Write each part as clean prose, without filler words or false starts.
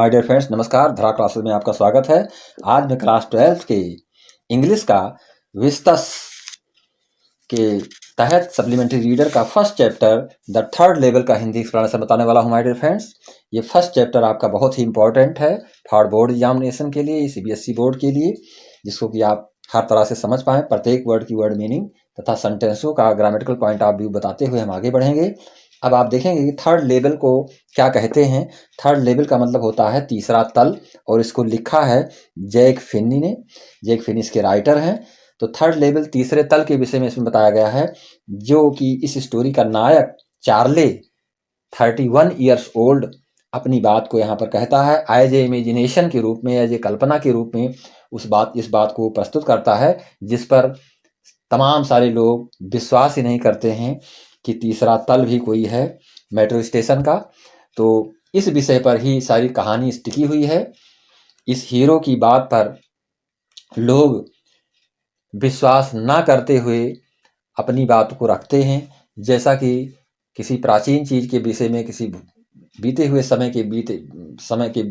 My dear friends, नमस्कार। धरा classes में आपका स्वागत है। आज मैं क्लास 12 के इंग्लिश का विस्तस के तहत सप्लीमेंट्री रीडर का first chapter the third level का हिंदी एक्सप्लेनेशन बताने वाला हूं। माय डियर फ्रेंड्स, ये फर्स्ट चैप्टर आपका बहुत ही इंपॉर्टेंट है थर्ड बोर्ड एग्जामिनेशन के लिए, सीबीएसई बोर्ड के लिए, जिसको कि आप हर तरह से समझ पाएँ। प्रत्येक वर्ड की वर्ड मीनिंग तथा सेंटेंसों का ग्रामेटिकल पॉइंट ऑफ व्यू बताते हुए हम आगे बढ़ेंगे। अब आप देखेंगे कि थर्ड लेवल को क्या कहते हैं। थर्ड लेवल का मतलब होता है तीसरा तल, और इसको लिखा है जैक फिनी ने। जैक फिनी इसके राइटर हैं। तो थर्ड लेवल तीसरे तल के विषय में इसमें बताया गया है, जो कि इस स्टोरी का नायक चार्ले 31 ईयर्स ओल्ड अपनी बात को यहाँ पर कहता है एज ए इमेजिनेशन के रूप में, एज ए कल्पना के रूप में इस बात को प्रस्तुत करता है, जिस पर तमाम सारे लोग विश्वास ही नहीं करते हैं कि तीसरा तल भी कोई है मेट्रो स्टेशन का। तो इस विषय पर ही सारी कहानी टिकी हुई है। इस हीरो की बात पर लोग विश्वास ना करते हुए अपनी बात को रखते हैं, जैसा कि किसी प्राचीन चीज के विषय में, किसी बीते हुए समय के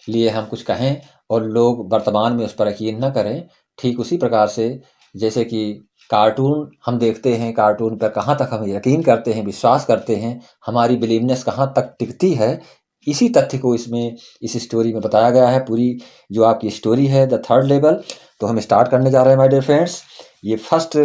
लिए हम कुछ कहें और लोग वर्तमान में उस पर यकीन न करें। ठीक उसी प्रकार से जैसे कि कार्टून हम देखते हैं, कार्टून पर कहाँ तक हम यकीन करते हैं, विश्वास करते हैं, हमारी बिलीवनेस कहाँ तक टिकती है, इसी तथ्य को इसमें इस स्टोरी में बताया गया है। पूरी जो आपकी स्टोरी है द थर्ड लेवल, तो हम स्टार्ट करने जा रहे हैं माय डियर फ्रेंड्स। ये फर्स्ट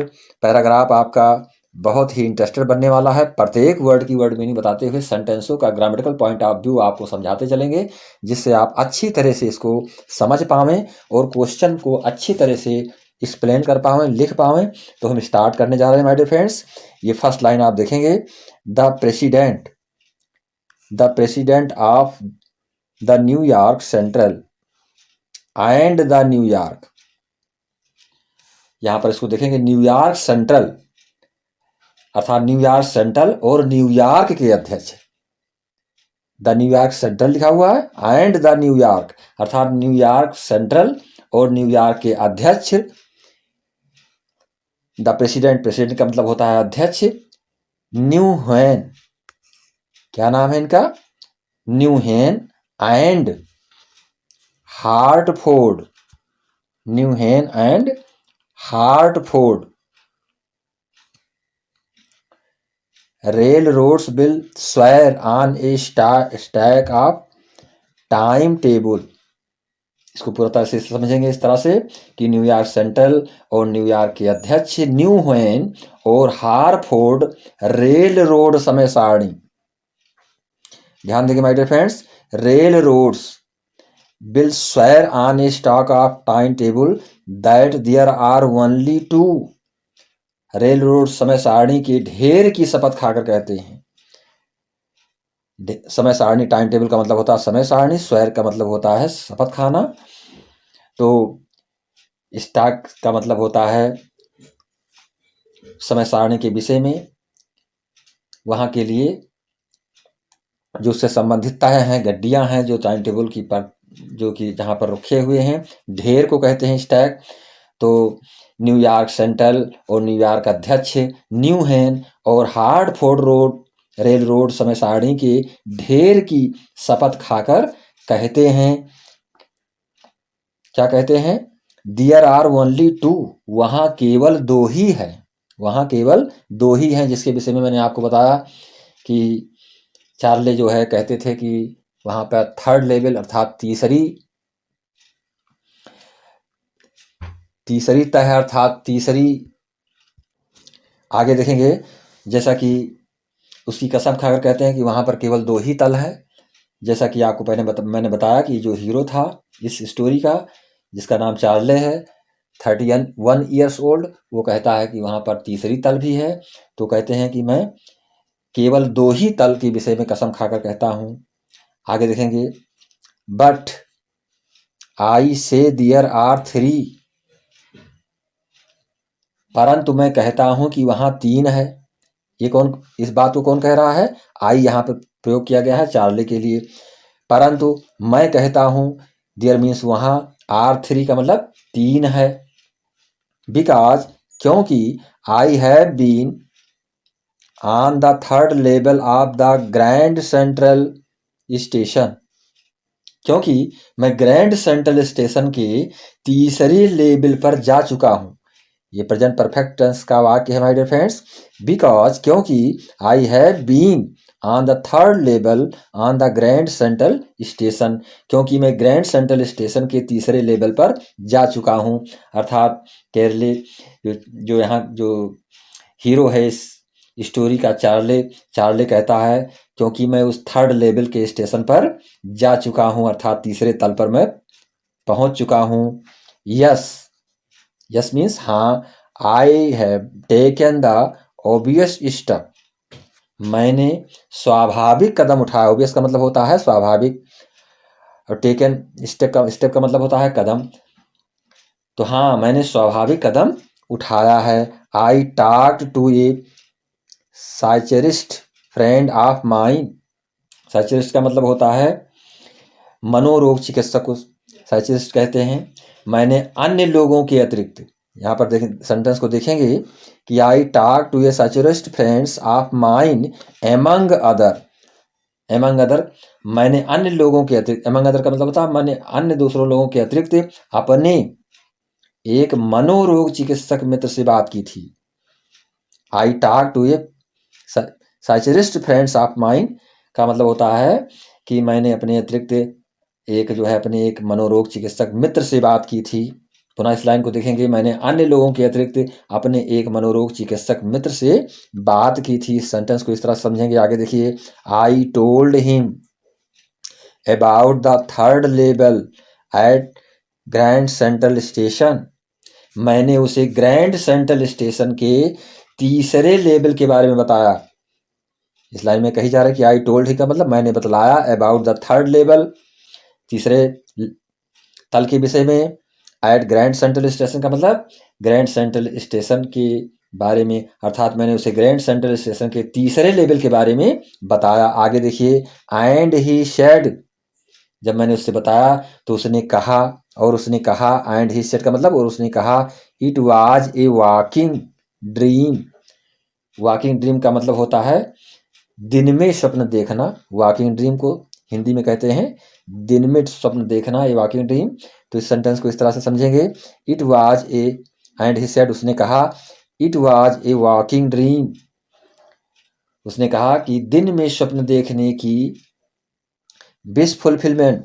पैराग्राफ आपका बहुत ही इंटरेस्टेड बनने वाला है। प्रत्येक वर्ड की वर्ड मीनिंग बताते हुए सेंटेंसों का ग्रामेटिकल पॉइंट ऑफ व्यू आपको समझाते चलेंगे, जिससे आप अच्छी तरह से इसको समझ पावें और क्वेश्चन को अच्छी तरह से एक्सप्लेन कर पावें, लिख पावें। तो हम स्टार्ट करने जा रहे हैं माय डियर फ्रेंड्स। ये फर्स्ट लाइन आप देखेंगे, the president of the New York central and the New York. यहां पर इसको देखेंगे न्यूयॉर्क सेंट्रल, अर्थात न्यूयॉर्क सेंट्रल और न्यूयॉर्क के अध्यक्ष। द न्यूयॉर्क सेंट्रल लिखा हुआ है एंड द न्यूयॉर्क, अर्थात न्यूयॉर्क सेंट्रल और न्यूयॉर्क के अध्यक्ष। द प्रेसिडेंट का मतलब होता है अध्यक्ष। न्यू हैन, क्या नाम है इनका? New Hahn and Hartford. New Hahn and Hartford. Railroads will swear on a stack of time table. इसको पूरा तरह से समझेंगे इस तरह से कि न्यूयॉर्क सेंट्रल और न्यूयॉर्क के अध्यक्ष न्यू हैन और हार्टफोर्ड रेल रोड समय सारणी। ध्यान देंगे my dear friends, railroads will swear on a stack of time table that there are only two। Rail road समय सारणी के ढेर की शपथ खाकर कहते हैं। समय सारणी, टाइम टेबल का मतलब होता है समय सारणी, स्वेर का मतलब होता है शपथ खाना, तो स्टॉक का मतलब होता है समय सारणी के विषय में, वहां के लिए जो उससे संबंधित तय हैं, गड्डियां हैं जो टाइम टेबल की पर जो कि जहां पर रखे हुए हैं, ढेर को कहते हैं स्टैक। तो न्यूयॉर्क सेंट्रल और न्यूयॉर्क अध्यक्ष न्यू हैन और हार्टफोर्ड रोड रेल रोड समय सारणी के ढेर की शपथ खाकर कहते हैं, क्या कहते हैं? देयर आर ओनली टू, वहां केवल दो ही है, वहां केवल दो ही हैं, जिसके विषय में मैंने आपको बताया कि चार्ले जो है कहते थे कि वहां पर थर्ड लेवल अर्थात तीसरी तह है, अर्थात तीसरी। आगे देखेंगे जैसा कि उसकी कसम खाकर कहते हैं कि वहां पर केवल दो ही तल है। जैसा कि आपको मैंने बताया कि जो हीरो था इस स्टोरी का, जिसका नाम चार्ले है, 31 ईयर्स ओल्ड, वो कहता है कि वहां पर तीसरी तल भी है। तो कहते हैं कि मैं केवल दो ही तल के विषय में कसम खाकर कहता हूं। आगे देखेंगे, बट आई से देयर आर थ्री, परंतु मैं कहता हूं कि वहां तीन है। ये कौन, इस बात को कौन कह रहा है? आई यहाँ पर प्रयोग किया गया है चार्ले के लिए। परंतु मैं कहता हूं, देयर मीन्स वहां, आर थ्री का मतलब तीन है। बिकॉज, क्योंकि I have been on the third level of the Grand Central Station. क्योंकि मैं ग्रैंड सेंट्रल स्टेशन के तीसरे लेवल पर जा चुका हूँ। ये प्रेजेंट परफेक्ट टेंस का वाक्य है माय डियर फ्रेंड्स। बिकॉज क्योंकि I have been on the third level on the Grand Central Station, क्योंकि मैं ग्रैंड सेंट्रल स्टेशन के तीसरे लेवल पर जा चुका हूँ। अर्थात केरले जो यहाँ जो हीरो है इस स्टोरी का चार्ले कहता है क्योंकि मैं उस थर्ड लेवल के स्टेशन पर जा चुका हूँ, अर्थात तीसरे तल पर मैं पहुंच चुका हूँ। यस यस मीन्स हाँ। I have taken the obvious step, मैंने स्वाभाविक कदम उठाया। ऑब्वियस का मतलब होता है स्वाभाविक, और टेकन स्टेप का मतलब होता है कदम। तो हाँ, मैंने स्वाभाविक कदम उठाया है। I talked to a psychiatrist friend of mine. Psychiatrist का मतलब होता है मनोरोग चिकित्सक को साइचरिस्ट कहते हैं। मैंने अन्य लोगों के अतिरिक्त, यहाँ पर देखें सेंटेंस को देखेंगे कि I talk to a psychiatrist friends of mine among other. Among other मैंने अन्य लोगों के अतिरिक्त, एमंग अदर का मतलब होता है मैंने अन्य दूसरों लोगों के अतिरिक्त अपने एक मनोरोग चिकित्सक मित्र से बात की थी। I talk to a psychiatrist friends of mine का मतलब होता है कि मैंने अपने अतिरिक्त अपने एक मनोरोग चिकित्सक मित्र से बात की थी। पुनः इस लाइन को देखेंगे, मैंने अन्य लोगों के अतिरिक्त अपने एक मनोरोग चिकित्सक मित्र से बात की थी। सेंटेंस को इस तरह समझेंगे, आगे देखिए। I told him about the third level at Grand Central Station. मैंने उसे ग्रैंड सेंट्रल स्टेशन के तीसरे लेवल के बारे में बताया। इस लाइन में कही जा रहा है कि आई टोल्ड ही का मतलब मैंने बतलाया अबाउट द थर्ड लेवल, तीसरे तल के विषय में। एट ग्रैंड सेंट्रल स्टेशन का मतलब ग्रैंड सेंट्रल स्टेशन के बारे में, अर्थात मैंने उसे ग्रैंड सेंट्रल स्टेशन के तीसरे लेवल के बारे में बताया। आगे देखिए। एंड ही शेड, जब मैंने उससे बताया तो उसने कहा, और उसने कहा, एंड ही सेड का मतलब और उसने कहा, it was a walking dream. Walking dream का मतलब होता है दिन में स्वप्न देखना। वॉकिंग ड्रीम को हिंदी में कहते हैं दिन में स्वप्न देखना, ये वॉकिंग ड्रीम। तो इस सेंटेंस को इस तरह से समझेंगे, it was a, and he said उसने कहा, it was a walking dream. उसने कहा कि दिन में स्वप्न देखने की विश फुलफिलमेंट,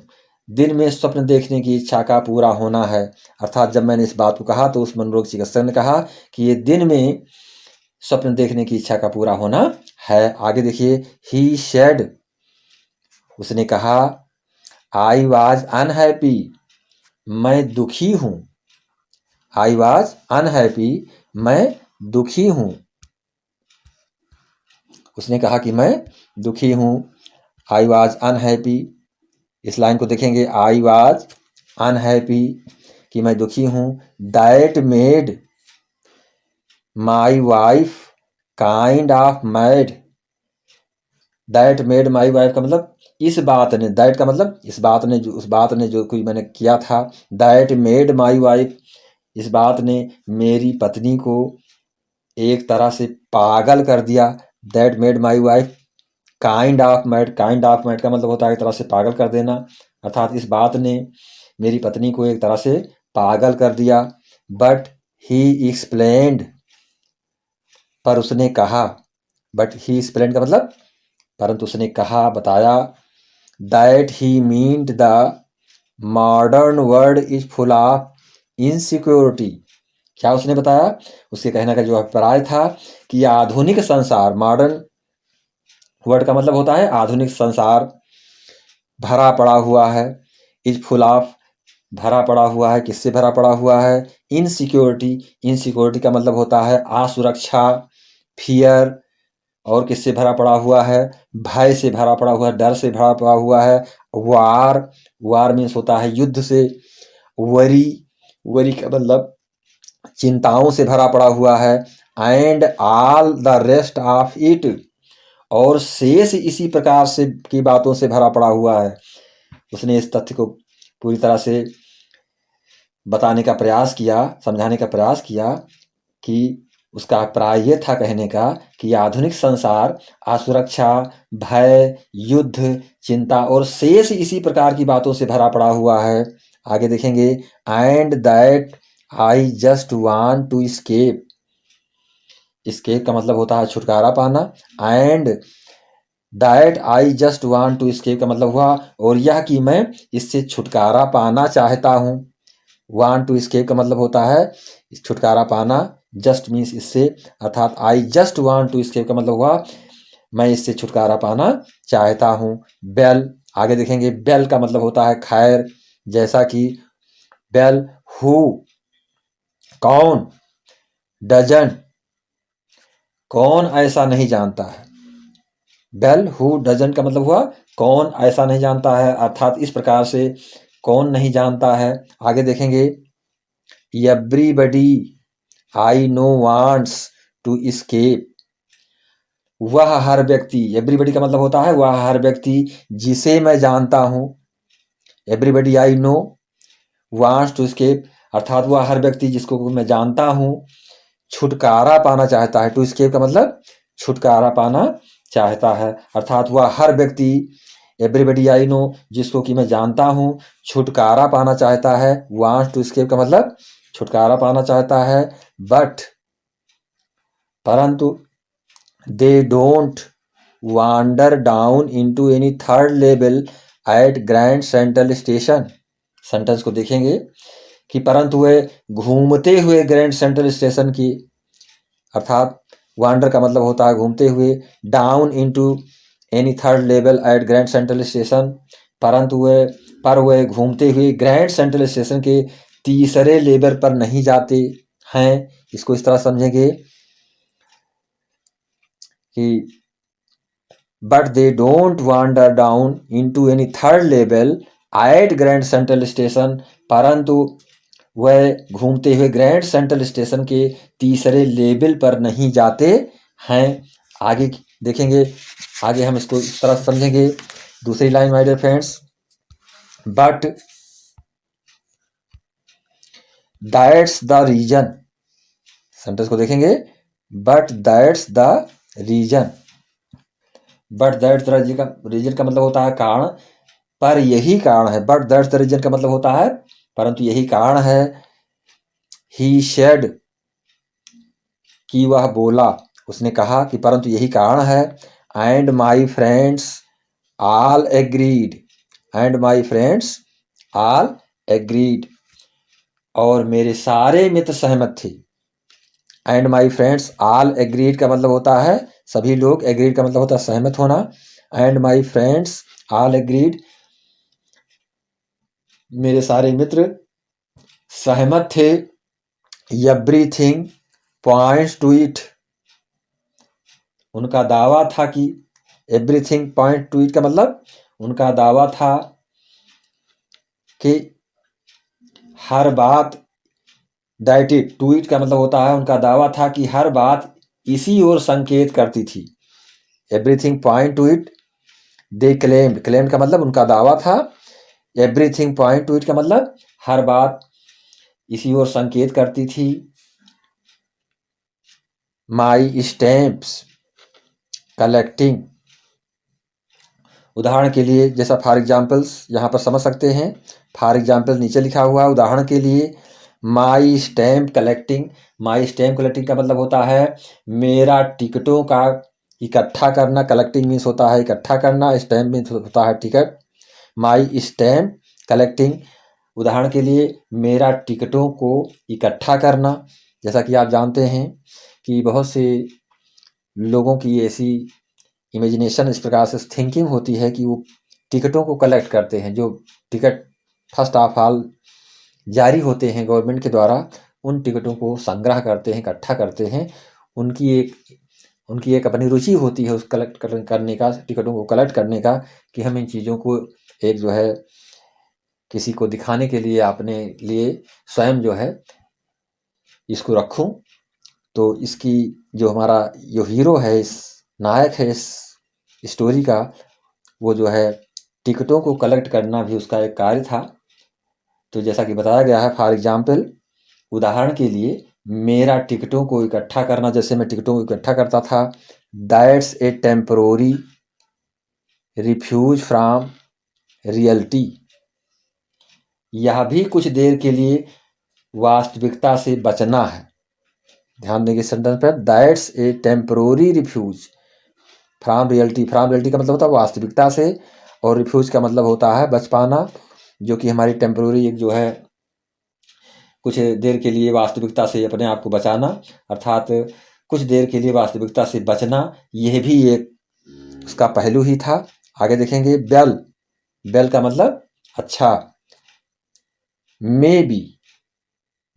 दिन में स्वप्न देखने की इच्छा का पूरा होना है। अर्थात जब मैंने इस बात को कहा तो उस मनोरोग चिकित्सक ने कहा कि ये दिन में स्वप्न देखने की इच्छा का पूरा होना है। आगे देखिए। ही शेड, उसने कहा, आई वाज अनहैप्पी, मैं दुखी हूं। आई वाज अनहैप्पी, मैं दुखी हूं। उसने कहा कि मैं दुखी हूं। आई वाज अनहैप्पी, इस लाइन को देखेंगे। आई वाज अनहैप्पी कि मैं दुखी हूं। That made my wife kind of mad. That made my wife का मतलब इस बात ने, दैट का मतलब इस बात ने, जो उस बात ने जो कोई मैंने किया था। दैट मेड माई वाइफ, इस बात ने मेरी पत्नी को एक तरह से पागल कर दिया। That made my wife kind of mad, kind of mad का मतलब होता है एक तरह से पागल कर देना। अर्थात इस बात ने मेरी पत्नी को एक तरह से पागल कर दिया। बट ही एक्सप्लेन्ड, पर उसने कहा। बट ही एक्सप्लेन्ड का मतलब परंतु उसने कहा, बताया। That he meant the modern world is full of insecurity. क्या उसने बताया? उसके कहने का जो अभिप्राय था कि आधुनिक संसार, मॉडर्न वर्ड का मतलब होता है आधुनिक संसार, भरा पड़ा हुआ है। इज फुल ऑफ, भरा पड़ा हुआ है, किससे भरा पड़ा हुआ है? इनसिक्योरिटी। इनसिक्योरिटी का मतलब होता है असुरक्षा, फियर। और किससे भरा पड़ा हुआ है? भय से भरा पड़ा हुआ है, डर से भरा पड़ा हुआ है। वार, वार मीन्स होता है युद्ध से। वरी, वरी का मतलब चिंताओं से भरा पड़ा हुआ है। And all the rest of it, और शेष इसी प्रकार से की बातों से भरा पड़ा हुआ है। उसने इस तथ्य को पूरी तरह से बताने का प्रयास किया, समझाने का प्रयास किया कि उसका अभिप्राय ये था कहने का कि आधुनिक संसार असुरक्षा, भय, युद्ध, चिंता और शेष इसी प्रकार की बातों से भरा पड़ा हुआ है। आगे देखेंगे, and that I just want to escape. Escape का मतलब होता है छुटकारा पाना। And that I just want to escape का मतलब हुआ और यह कि मैं इससे छुटकारा पाना चाहता हूँ। वांट टू एस्केप का मतलब होता है छुटकारा पाना। जस्ट मीन्स इससे, अर्थात I just want to escape का मतलब हुआ मैं इससे छुटकारा पाना चाहता हूँ। बेल, आगे देखेंगे, बेल का मतलब होता है खैर, जैसा कि बेल हु, कौन, डजन, कौन ऐसा नहीं जानता है। बेल हु डजन का मतलब हुआ कौन ऐसा नहीं जानता है, अर्थात इस प्रकार से कौन नहीं जानता है। आगे देखेंगे, everybody I know wants to escape. वह हर व्यक्ति, एवरीबडी का मतलब होता है वह हर व्यक्ति जिसे मैं जानता हूँ। Everybody I know wants to escape, अर्थात वह हर व्यक्ति जिसको मैं जानता हूँ छुटकारा पाना चाहता है। टू एस्केप का मतलब छुटकारा पाना चाहता है, अर्थात वह हर व्यक्ति, एवरीबडी आई नो, जिसको कि मैं जानता हूँ छुटकारा पाना चाहता है। वांट्स टू एस्केप का मतलब छुटकारा पाना चाहता है। बट, परंतु, they don't wander down into any third level at Grand Central Station. Sentence को देखेंगे कि परंतु वे घूमते हुए ग्रैंड सेंट्रल स्टेशन की, अर्थात वांडर का मतलब होता है घूमते हुए, down into any third level at Grand Central Station, परंतु वे घूमते हुए ग्रैंड सेंट्रल स्टेशन के तीसरे लेवल पर नहीं जाते हैं। इसको इस तरह समझेंगे कि but they don't wander down into any third level at Grand Central Station, परंतु वह घूमते हुए ग्रैंड सेंट्रल स्टेशन के तीसरे लेवल पर नहीं जाते हैं। आगे देखेंगे, आगे हम इसको इस तरह समझेंगे। दूसरी line, my dear friends, but that's the reason. Sentence को देखेंगे, but that's the reason. But that's the reason का मतलब होता है कारण, पर यही कारण है। बट दैट्स द रीजन का मतलब होता है परंतु यही कारण है। ही शेड, कि वह बोला, उसने कहा कि परंतु यही कारण है। And my friends all agreed, and my friends all agreed, और मेरे सारे मित्र सहमत थे। And my friends all agreed का मतलब होता है सभी लोग, एग्रीड का मतलब होता है सहमत होना। And my friends all agreed, मेरे सारे मित्र सहमत थे। एवरीथिंग पॉइंट्स टू इट, उनका दावा था कि, एवरीथिंग पॉइंट टू इट का मतलब उनका दावा था कि हर बात, दैट इट, टू इट का मतलब होता है उनका दावा था कि हर बात इसी ओर संकेत करती थी। Everything point two it, they claimed, claimed का मतलब उनका दावा था। एवरीथिंग पॉइंट टू इट का मतलब हर बात इसी ओर संकेत करती थी। माई स्टैम्प्स कलेक्टिंग, उदाहरण के लिए, जैसा फॉर एग्जाम्पल्स यहाँ पर समझ सकते हैं। फॉर एग्जाम्पल नीचे लिखा हुआ है, उदाहरण के लिए, माई स्टैम्प कलेक्टिंग। माई स्टैम्प कलेक्टिंग का मतलब होता है मेरा टिकटों का इकट्ठा करना। कलेक्टिंग मीन्स होता है इकट्ठा करना, स्टैम्प मीन्स होता है टिकट। माई स्टैम्प कलेक्टिंग, उदाहरण के लिए मेरा टिकटों को इकट्ठा करना। जैसा कि आप जानते हैं कि बहुत से लोगों की ऐसी इमेजिनेशन, इस प्रकार से थिंकिंग होती है कि वो टिकटों को कलेक्ट करते हैं। जो टिकट फर्स्ट ऑफ ऑल जारी होते हैं गवर्नमेंट के द्वारा, उन टिकटों को संग्रह करते हैं, इकट्ठा करते हैं। उनकी एक अपनी रुचि होती है उस कलेक्ट करने का, टिकटों को कलेक्ट करने का, कि हम इन चीज़ों को एक जो है किसी को दिखाने के लिए, अपने लिए स्वयं जो है इसको रखूं। तो इसकी जो हमारा जो हीरो है, इस नायक है इस स्टोरी का, वो जो है टिकटों को कलेक्ट करना भी उसका एक कार्य था। तो जैसा कि बताया गया है, फॉर एग्जाम्पल, उदाहरण के लिए, मेरा टिकटों को इकट्ठा करना, जैसे मैं टिकटों को इकट्ठा करता था। That's a temporary refuse from reality, यह भी कुछ देर के लिए वास्तविकता से बचना है। ध्यान देंगे सेंटेंस पर, that's a temporary refuse from reality. From reality का मतलब होता है वास्तविकता से, और रिफ्यूज का मतलब होता है बच पाना, जो कि हमारी टेम्परोरी एक जो है कुछ देर के लिए वास्तविकता से अपने आप को बचाना, अर्थात कुछ देर के लिए वास्तविकता से बचना, यह भी एक उसका पहलू ही था। आगे देखेंगे, बेल, बेल का मतलब अच्छा। मे बी,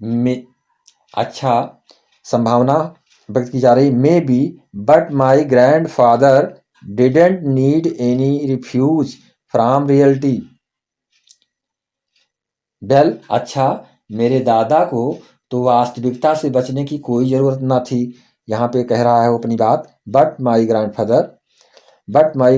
मे अच्छा संभावना व्यक्त की जा रही, maybe but my grandfather didn't need any refuge from reality. बेल अच्छा, मेरे दादा को तो वास्तविकता से बचने की कोई ज़रूरत ना थी। यहाँ पे कह रहा है वो अपनी बात, but my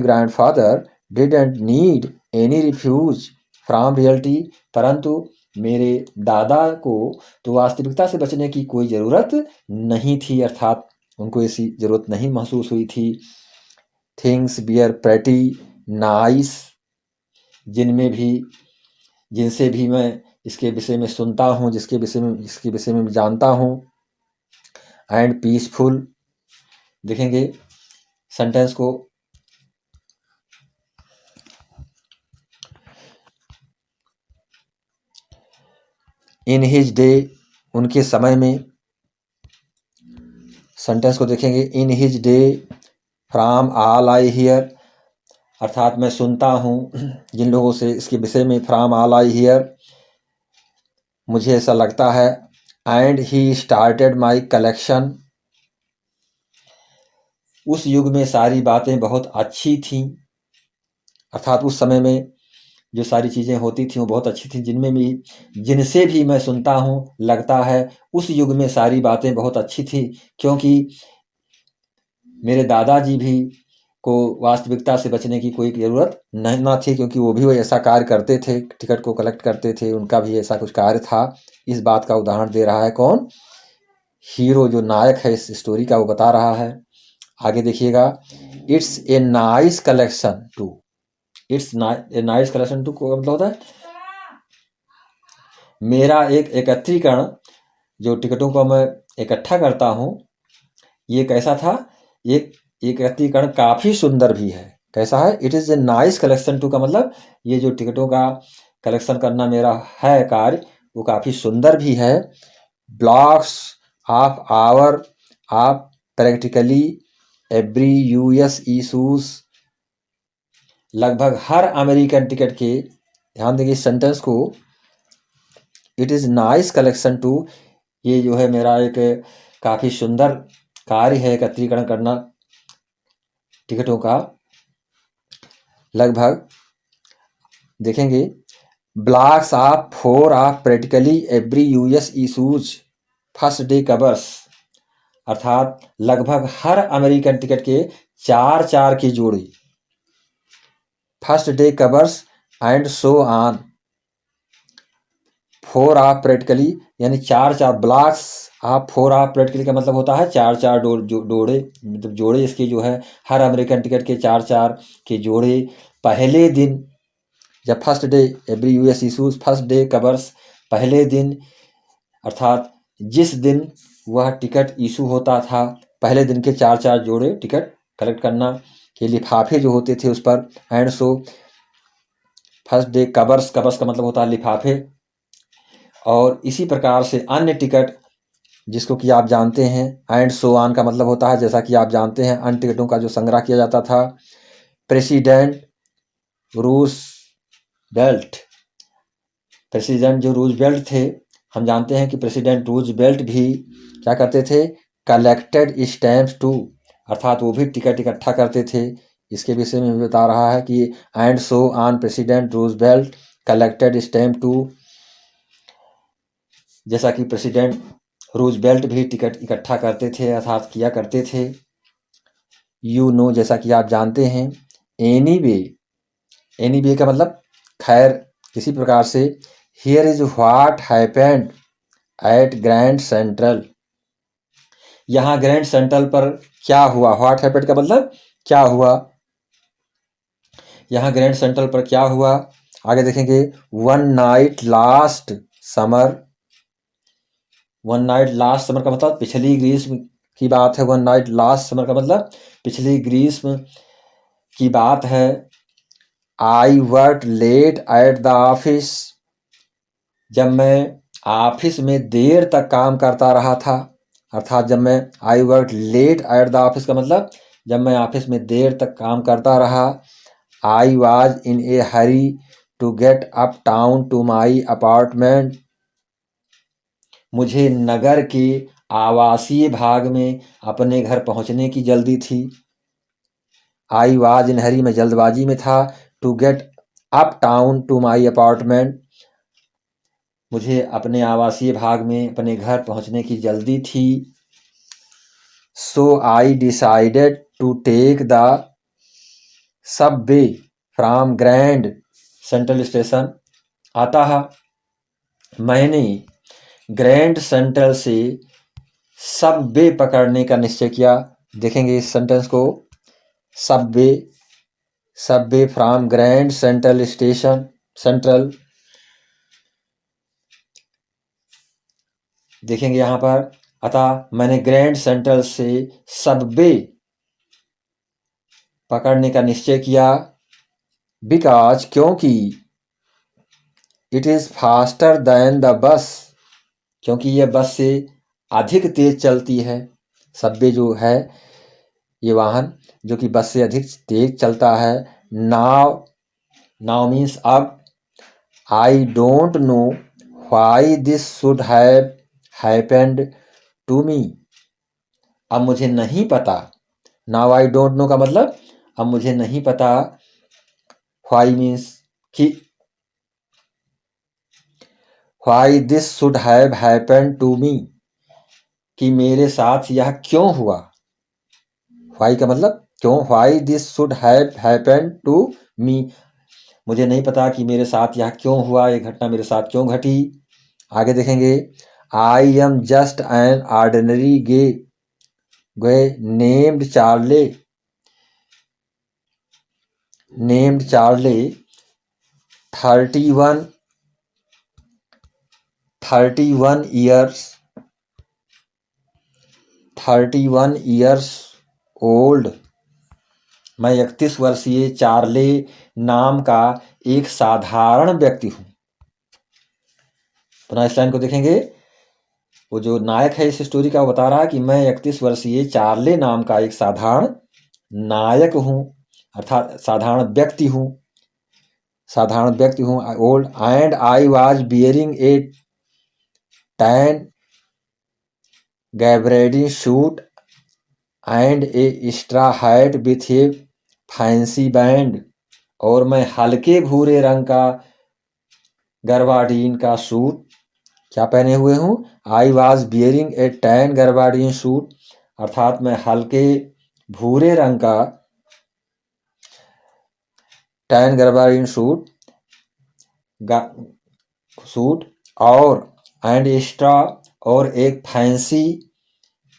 grandfather didn't need any refuge from reality, परंतु मेरे दादा को तो वास्तविकता से बचने की कोई ज़रूरत नहीं थी, अर्थात उनको ऐसी ज़रूरत नहीं महसूस हुई थी। थिंग्स बियर प्रेटी नाइस, जिनसे भी मैं इसके विषय में सुनता हूँ, इसके विषय में जानता हूँ। एंड पीसफुल, देखेंगे सेंटेंस को, इन हिज डे, उनके समय में। सेंटेंस को देखेंगे, in his day from all I hear, अर्थात मैं सुनता हूँ जिन लोगों से इसके विषय में, फ्रॉम ऑल आई हियर, मुझे ऐसा लगता है। And he started my collection, उस युग में सारी बातें बहुत अच्छी थीं, अर्थात उस समय में जो सारी चीज़ें होती थीं वो बहुत अच्छी थीं, जिनसे भी मैं सुनता हूँ लगता है उस युग में सारी बातें बहुत अच्छी थी, क्योंकि मेरे दादाजी भी को वास्तविकता से बचने की कोई ज़रूरत नहीं ना थी, क्योंकि वो भी ऐसा कार्य करते थे, टिकट को कलेक्ट करते थे, उनका भी ऐसा कुछ कार्य था। इस बात का उदाहरण दे रहा है कौन, हीरो, जो नायक है इस स्टोरी का, वो बता रहा है। आगे देखिएगा, it's a nice collection too, it's a nice collection too को मतलब होता है मेरा एक एकत्रीकरण, जो टिकटों को मैं इकट्ठा करता हूँ, ये कैसा था, एक एकत्रीकरण काफ़ी सुंदर भी है। कैसा है, it is a nice collection too का मतलब ये जो टिकटों का कलेक्शन करना मेरा है कार्य, वो काफ़ी सुंदर भी है। Blocks of hour of practically every US issues, लगभग हर अमेरिकन टिकट के, ध्यान देंगे इस सेंटेंस को, it is nice collection too, ये जो है मेरा एक काफ़ी सुंदर कार्य है एकत्रीकरण करना टिकटों का। लगभग देखेंगे, blocks of 4 of practically every US issues first day covers, अर्थात लगभग हर अमेरिकन टिकट के 4 की जोड़ी, first day covers and so on. 4 of practically यानी 4 ब्लॉक्स ऑफ 4 ऑफ प्रैक्टिकली का मतलब होता है 4 जोड़े, मतलब जोड़े इसके जो है हर अमेरिकन टिकट के 4 के जोड़े पहले दिन, जब first day every US issues first day covers, पहले दिन अर्थात जिस दिन वह टिकट इशू होता था, पहले दिन के 4 जोड़े टिकट कलेक्ट करना के लिफाफे जो होते थे उस पर, and so first day covers, covers का मतलब होता है लिफाफे, और इसी प्रकार से अन्य टिकट जिसको कि आप जानते हैं, एंड सो ऑन का मतलब होता है, जैसा कि आप जानते हैं, अन्य टिकटों का जो संग्रह किया जाता था। प्रेसिडेंट रूस बेल्ट, प्रेसिडेंट जो रूज बेल्ट थे, हम जानते हैं कि प्रेसिडेंट रूज बेल्ट भी क्या करते थे, कलेक्टेड स्टैम्प्स टू, अर्थात वो भी टिकट इकट्ठा करते थे। इसके विषय में बता रहा है कि and so on President Roosevelt collected stamp too, जैसा कि प्रेसिडेंट रूज बेल्ट भी टिकट इकट्ठा करते थे, अर्थात किया करते थे। यू नो, जैसा कि आप जानते हैं। एनी वे का मतलब खैर किसी प्रकार से। Here is what happened at Grand central, यहाँ ग्रैंड सेंट्रल पर क्या हुआ, व्हाट हैपेंड का मतलब क्या हुआ, यहाँ ग्रैंड सेंट्रल पर क्या हुआ। आगे देखेंगे, one night last summer, one night last summer का मतलब पिछली ग्रीष्म की बात है। वन नाइट लास्ट समर का मतलब पिछली ग्रीष्म की बात है। I work late at the office, जब मैं ऑफिस में देर तक काम करता रहा था, अर्थात जब मैं I work late at the office का मतलब जब मैं ऑफिस में देर तक काम करता रहा। I was in a hurry to get uptown to my apartment, मुझे नगर के आवासीय भाग में अपने घर पहुंचने की जल्दी थी। आई वॉज इन हरी, मैं जल्दबाजी में था। To get uptown to my apartment, मुझे अपने आवासीय भाग में अपने घर पहुंचने की जल्दी थी। So I decided to take the subway from Grand Central station, अतः मैंने ग्रैंड सेंट्रल से सबवे पकड़ने का निश्चय किया। देखेंगे इस सेंटेंस को, Subway, Subway from Grand Central station, central देखेंगे यहाँ पर। अतः मैंने ग्रैंड सेंट्रल से सबवे पकड़ने का निश्चय किया। बिकॉज, क्योंकि, it is faster than the bus, क्योंकि यह बस से अधिक तेज चलती है। सबवे जो है ये वाहन जो कि बस से अधिक तेज चलता है। नाउ, नाउ मीन्स अब। I don't know why this should have happened to me, अब मुझे नहीं पता। नाउ आई डोंट नो का मतलब अब मुझे नहीं पता। व्हाई मीन्स कि, why this should have happened to me, कि मेरे साथ यह क्यों हुआ। व्हाई का मतलब क्यों, why this should have happened to me, मुझे नहीं पता कि मेरे साथ यह क्यों हुआ, ये घटना मेरे साथ क्यों घटी। आगे देखेंगे, I am just an ordinary guy named Charley, named Charley 31 years old, मैं 31 वर्षीय चार्ले नाम का एक साधारण व्यक्ति हूं। पुनः इस लाइन को देखेंगे, वो जो नायक है इस स्टोरी का वो बता रहा है कि मैं 31 वर्षीय चार्ले नाम का एक साधारण नायक हूं, अर्थात साधारण व्यक्ति हूं, साधारण व्यक्ति हूं। Old, and I was bearing a tan gabardine suit and a straw hat with a fancy band, और मैं हल्के भूरे रंग का गरबाडीन का सूट क्या पहने हुए हूँ। I was bearing a tan gabardine suit, अर्थात मैं हल्के भूरे रंग का टैन गरबाडीन सूट और एंड एक्स्ट्रा, और एक फैंसी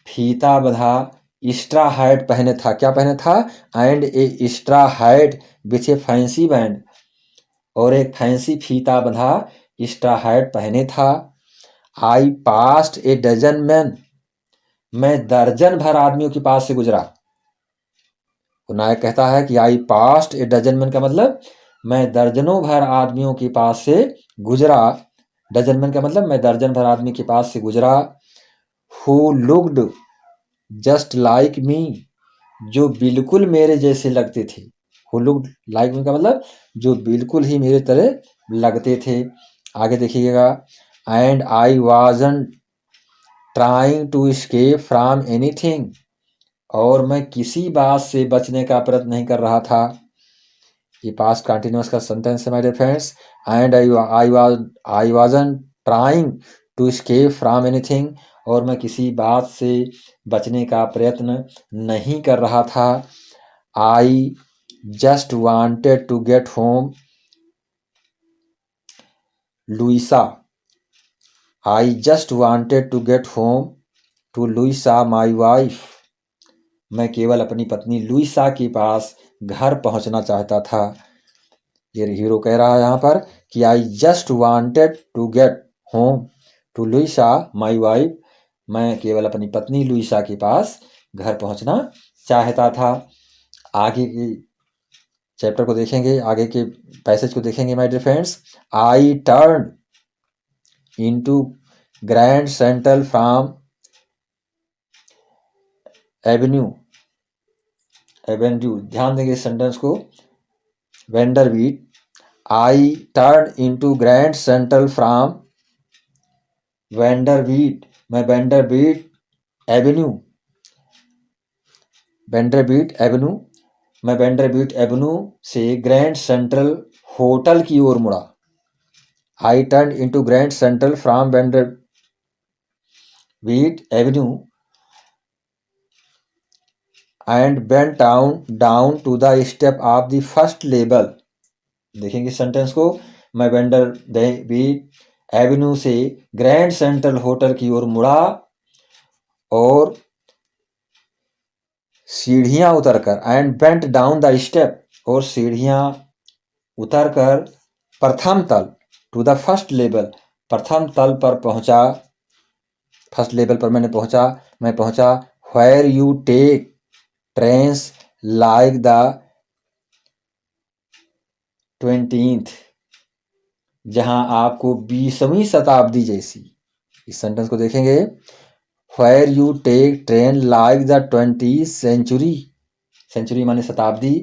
फीता बंधा एक्स्ट्रा हैट पहने था। क्या पहने था, and A extra hat with a fancy band, और एक फैंसी फीता बंधा एक्स्ट्रा हैट पहने था। आई पास्ट ए डजन मैन, मैं दर्जन भर आदमियों के पास से गुजरा। तो नायक कहता है कि आई पास्ट ए डजन मैन का मतलब मैं दर्जनों भर आदमियों के पास से गुजरा। डजन मैन का मतलब मैं दर्जन भर आदमी के पास से गुजरा। Who looked just like me, जो बिल्कुल मेरे जैसे लगते थे। हु लुक्ड लाइक मी का मतलब जो बिल्कुल ही मेरे तरह लगते थे। आगे देखिएगा, and I wasn't trying to escape from anything, और मैं किसी बात से बचने का प्रयत्न नहीं कर रहा था। ये पास्ट कंटिन्यूअस का सेंटेंस है my dear friends. And I wasn't trying to escape from anything, और मैं किसी बात से बचने का प्रयत्न नहीं कर रहा था। I just wanted to get home Louisa, I just wanted to get home to Louisa my wife, मैं केवल अपनी पत्नी लुइसा के पास घर पहुंचना चाहता था। ये हीरो कह रहा है यहाँ पर कि I just wanted to get home to Louisa my wife, मैं केवल अपनी पत्नी लुइसा के पास घर पहुंचना चाहता था। आगे की चैप्टर को देखेंगे, आगे के पैसेज को देखेंगे my dear friends. I turn into Grand Central from avenue, ध्यान देंगे इस सेंटेंस को। Vanderbilt, I turn into Grand Central from Vanderbilt, मैं वेंडरबीट एवेन्यू, मैं वेंडरबीट एवेन्यू से ग्रैंड सेंट्रल होटल की ओर मुड़ा। I turn into Grand Central from Vanderbilt avenue and went down to the step of the first level. देखेंगे sentence को। मैं Vanderbilt avenue से ग्रैंड सेंट्रल होटल की ओर मुड़ा और सीढ़ियां उतरकर, and bent down the step, और सीढ़ियां उतरकर प्रथम तल, टू द फर्स्ट लेवल, प्रथम तल पर पहुंचा, फर्स्ट लेवल पर मैं पहुंचा। Where you take trains like the 20th, जहां आपको 20वीं शताब्दी जैसी, इस सेंटेंस को देखेंगे। Where you take train like the 20th century, century माने शताब्दी,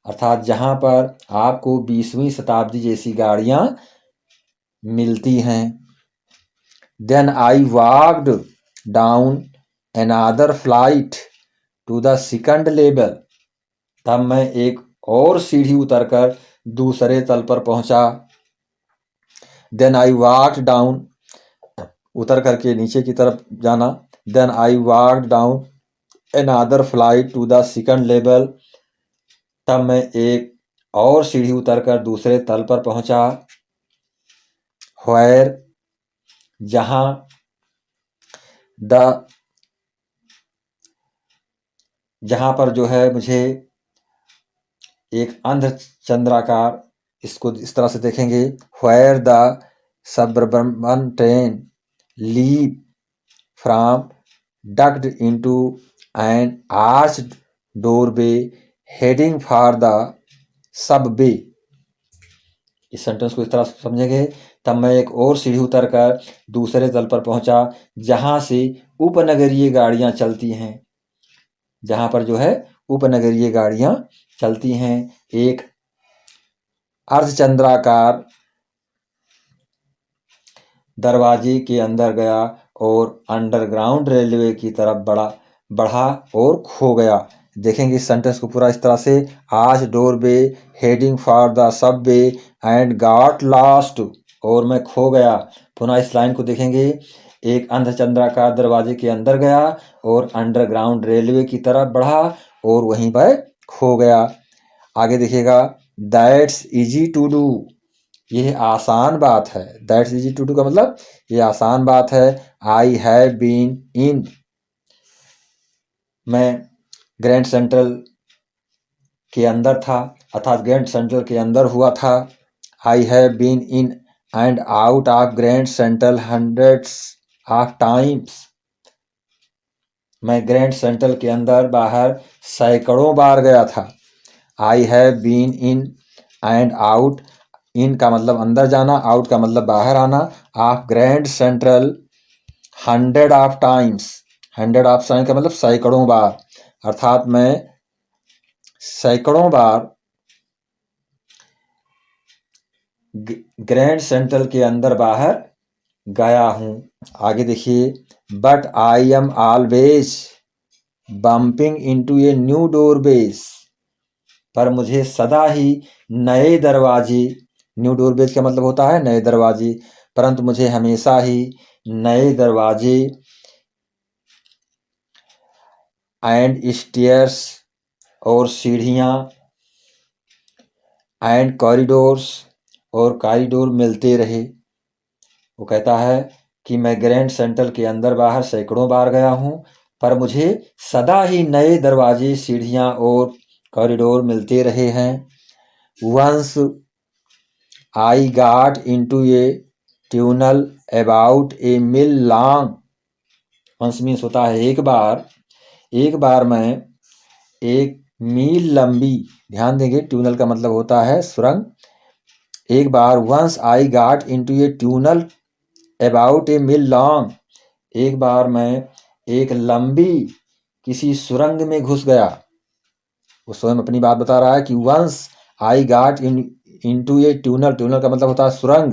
अर्थात जहां पर आपको 20वीं शताब्दी जैसी गाड़ियां मिलती हैं। Then I walked down another flight to the second level, तब मैं एक और सीढ़ी उतरकर दूसरे तल पर पहुंचा। देन आई वॉक्ड डाउन, उतर करके नीचे की तरफ जाना। Then I walked down another flight to the second level, तब मैं एक और सीढ़ी उतरकर दूसरे तल पर पहुंचा। व्हेयर, जहां, जहां पर जो है मुझे एक अर्धचंद्राकार, इसको इस तरह से देखेंगे। Where the suburban train leap from ducked into an arched doorway heading for the subway. इस सेंटेंस को इस तरह से समझेंगे। तब मैं एक और सीढ़ी उतरकर दूसरे तल पर पहुंचा जहां से उपनगरीय गाड़ियां चलती हैं, जहां पर जो है उपनगरीय गाड़ियां चलती हैं। एक अर्धचंद्राकार दरवाजे के अंदर गया और अंडरग्राउंड रेलवे की तरफ बढ़ा और खो गया। देखेंगे इस सेंटेंस को पूरा इस तरह से। आज doorway heading for the Subway and got lost, और मैं खो गया। पुनः इस लाइन को देखेंगे। एक अर्धचंद्राकार दरवाजे के अंदर गया और अंडरग्राउंड रेलवे की तरफ बढ़ा और वहीं पर खो गया। आगे देखिएगा। दैट्स इजी टू डू, यह आसान बात है। दैट्स इजी टू डू का मतलब यह आसान बात है। आई हैव बीन इन, मैं ग्रैंड सेंट्रल के अंदर था, अर्थात ग्रैंड सेंट्रल के अंदर हुआ था। I have been in and out of Grand Central hundreds of times, मैं ग्रैंड सेंट्रल के अंदर बाहर सैकड़ों बार गया था। I have been in and out, in का मतलब अंदर जाना, आउट का मतलब बाहर आना, of Grand Central hundred of times, hundred of times का मतलब सैकड़ों बार, अर्थात मैं सैकड़ों बार ग्रैंड सेंट्रल के अंदर बाहर गया हूं। आगे देखिए। But I am always bumping into a new doorways, पर मुझे सदा ही नए दरवाजे, न्यू डोरवेज का मतलब होता है नए दरवाजे, परंतु मुझे हमेशा ही नए दरवाजे एंड स्टेयर्स, और सीढ़ियां, एंड कॉरिडोर्स, और कॉरिडोर मिलते रहे। वो कहता है कि मैं ग्रैंड सेंट्रल के अंदर बाहर सैकड़ों बार गया हूँ, पर मुझे सदा ही नए दरवाजे, सीढ़ियाँ और कॉरिडोर मिलते रहे हैं। Once I got into a tunnel about a mile long. Once means होता है एक बार मैं एक मील लंबी, ध्यान देंगे ट्यूनल का मतलब होता है सुरंग। एक बार once I got into a tunnel about a mile long, एक बार मैं एक लंबी किसी सुरंग में घुस गया। वो स्वयं अपनी बात बता रहा है कि once I got into a tunnel, tunnel का मतलब होता है सुरंग,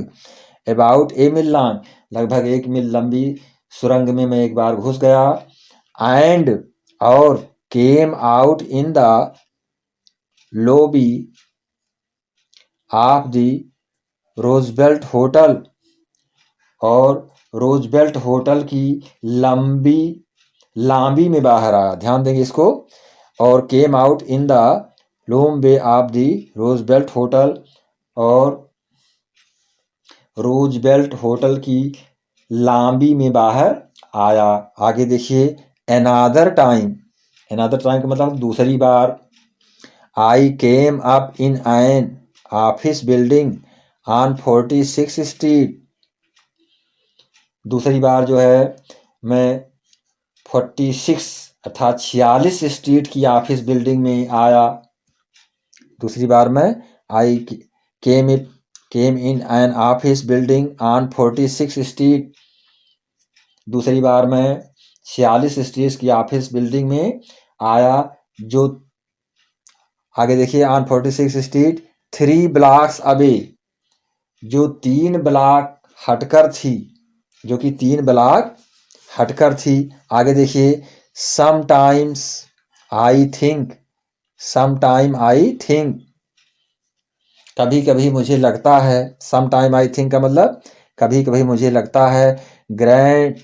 अबाउट ए मील लॉन्ग, लगभग 1 मील लंबी सुरंग में मैं एक बार घुस गया। एंड और came out in the lobby of the Roosevelt hotel, और रोजवेल्ट होटल की लांबी में बाहर आया। ध्यान देंगे इसको। और came out in the lobby of the Roosevelt hotel, और रोजवेल्ट होटल की लांबी में बाहर आया। आगे देखिए, अनादर टाइम का मतलब दूसरी बार। I came up in an office building on 46 street. दूसरी बार जो है मैं 46 अर्थात 46 स्ट्रीट की ऑफिस बिल्डिंग में आया। दूसरी बार मैं I came in an office building on 46 street. दूसरी बार मैं 46 स्ट्रीट की ऑफिस बिल्डिंग में आया, जो आगे देखिए ऑन 46 स्ट्रीट 3 ब्लॉक्स अवे, जो 3 ब्लॉक हटकर थी, जो कि 3 ब्लॉक हटकर थी। आगे देखिए, समटाइम्स आई थिंक, कभी कभी मुझे लगता है। समटाइम आई थिंक का मतलब कभी कभी मुझे लगता है। ग्रैंड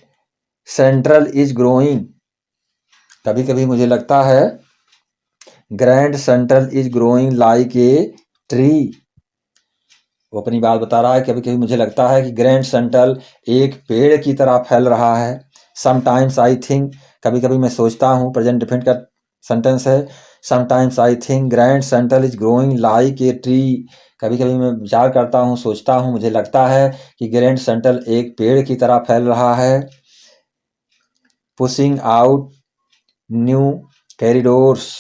सेंट्रल इज ग्रोइंग, कभी कभी मुझे लगता है grand central is growing like a tree. वो अपनी बात बता रहा है, कभी कभी मुझे लगता है कि ग्रैंड सेंट्रल एक पेड़ की तरह फैल रहा है। समटाइम्स आई थिंक, कभी कभी मैं सोचता हूँ, प्रेजेंट डिफिनिट का सेंटेंस है। Sometimes I think grand central is growing like a tree, कभी कभी मैं विचार करता हूँ, सोचता हूँ, मुझे लगता है कि ग्रैंड सेंट्रल एक पेड़ की तरह फैल रहा है। पुशिंग आउट न्यू कॉरिडोर्स,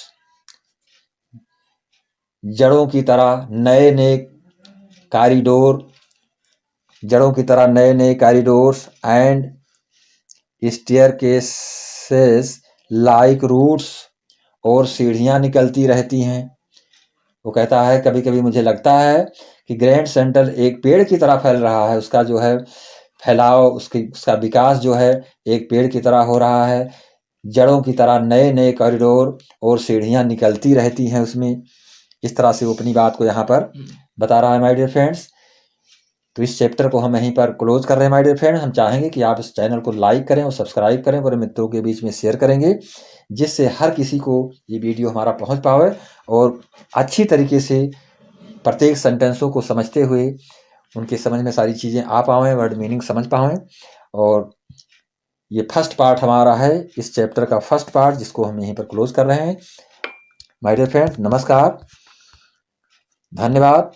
जड़ों की तरह नए नए कॉरिडोर, जड़ों की तरह नए नए corridors. And staircases like roots, और सीढ़ियां निकलती रहती हैं। वो कहता है कभी कभी मुझे लगता है कि ग्रैंड सेंट्रल एक पेड़ की तरह फैल रहा है, उसका जो है फैलाव, उसका विकास जो है एक पेड़ की तरह हो रहा है। जड़ों की तरह नए नए कॉरिडोर और सीढ़ियां निकलती रहती हैं उसमें। इस तरह से वो अपनी बात को यहाँ पर बता रहा है माय डियर फ्रेंड्स। तो इस चैप्टर को हम यहीं पर क्लोज कर रहे हैं माय डियर फ्रेंड। हम चाहेंगे कि आप इस चैनल को लाइक करें और सब्सक्राइब करें और मित्रों के बीच में शेयर करेंगे, जिससे हर किसी को ये वीडियो हमारा पहुंच पाए और अच्छी तरीके से प्रत्येक सेंटेंसों को समझते हुए उनके समझ में सारी चीज़ें आ पाएँ, वर्ड मीनिंग समझ पाएँ। और ये फर्स्ट पार्ट हमारा है, इस चैप्टर का फर्स्ट पार्ट, जिसको हम यहीं पर क्लोज कर रहे हैं। माय डियर फ्रेंड, नमस्कार, धन्यवाद।